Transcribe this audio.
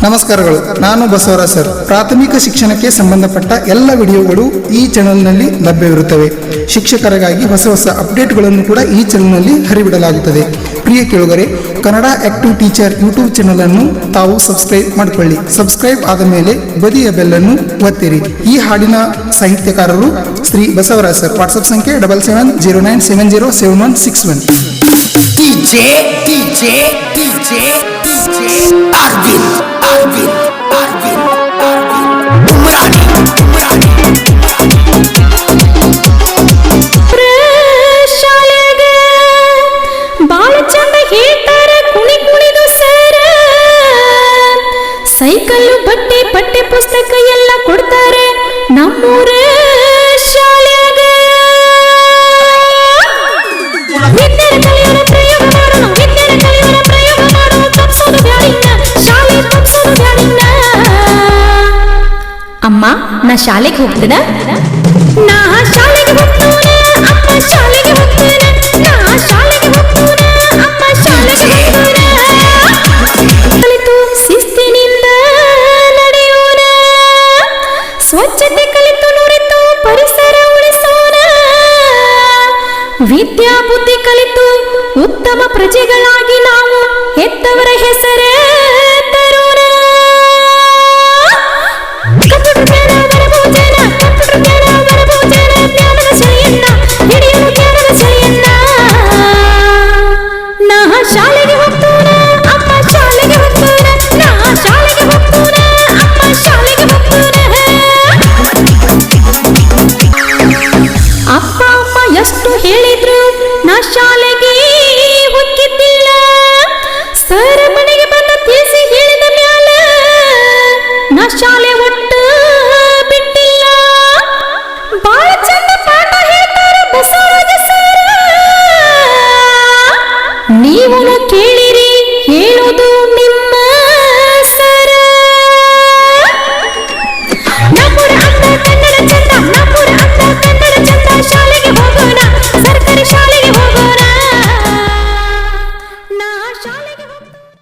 ನಮಸ್ಕಾರಗಳು. ನಾನು ಬಸವರಾಜ್ ಸರ್. ಪ್ರಾಥಮಿಕ ಶಿಕ್ಷಣಕ್ಕೆ ಸಂಬಂಧಪಟ್ಟ ಎಲ್ಲ ವಿಡಿಯೋಗಳು ಈ ಚಾನೆಲ್ನಲ್ಲಿ ಲಭ್ಯವಿರುತ್ತವೆ. ಶಿಕ್ಷಕರಿಗಾಗಿ ಹೊಸ ಹೊಸ ಅಪ್ಡೇಟ್ಗಳನ್ನು ಕೂಡ ಈ ಚಾನೆಲ್ನಲ್ಲಿ ಹರಿಬಿಡಲಾಗುತ್ತದೆ. ಪ್ರಿಯ ಕೇಳುಗರೆ, Kannada active teacher YouTube channel ಅನ್ನು ತಾವು ಸಬ್ಸ್ಕ್ರೈಬ್ ಮಾಡಿಕೊಳ್ಳಿ. ಸಬ್ಸ್ಕ್ರೈಬ್ ಆದ ಮೇಲೆ ಬದಿಯ ಬೆಲ್ ಅನ್ನು ಒತ್ತಿರಿ. ಈ ಹಾಡಿನ ಸಾಹಿತ್ಯಕಾರರು ಶ್ರೀ ಬಸವರಾಜ್ ಸರ್. ವಾಟ್ಸ್ಆಪ್ ಸಂಖ್ಯೆ 7709707161. ಸೈಕಲ್ಲು ಬಟ್ಟೆ ಪಠ್ಯ ಪುಸ್ತಕ ಎಲ್ಲ ಕೊಡ್ತಾರೆ ನಮ್ಮೂರ ಶಾಲೆಯಾಗ. ವಿಜ್ಞಾನ ಕಲಿಯೋರ ಪ್ರಯೋಗ ಮಾಡೋಣ, ವಿಜ್ಞಾನ ಕಲಿಯೋರ ಪ್ರಯೋಗ ಮಾಡೋಣ, ತಪ್ಸೋದು ಬ್ಯಾಡಿನ್ನ ಶಾಲೆ ತಪ್ಸೋದು ಬ್ಯಾಡಿನ್ನ. ಅಮ್ಮ, ನಾ ಶಾಲೆಗೆ ಹೋಗ್ತೇನ, ನಾ ಶಾಲೆಗೆ ಹೋಗ್ತೇನೆ, ಅಮ್ಮ ಶಾಲೆಗೆ ಹೋಗ್ತೇನೆ, ನಾ ಶಾಲೆಗೆ ಹೋಗ್ತೇನೆ, ಅಮ್ಮ ಶಾಲೆಗೆ ಹೋಗ್ತೇನೆ. ಕಲಿತು ಶಿಸ್ತಿನಿಂದ ನಡೆಯೋಣ, ಸ್ವಚ್ಛತೆ ಕಲಿತು ನುರಿತು ಪರಿಸರ ಉಳಿಸೋಣ, ವಿದ್ಯಾ ಬುದ್ಧಿ ಕಲಿತು ಉತ್ತಮ ಪ್ರಜೆಗಳಾಗಿ ನಾವು ಹೆತ್ತವರ ಹೆಸರೇ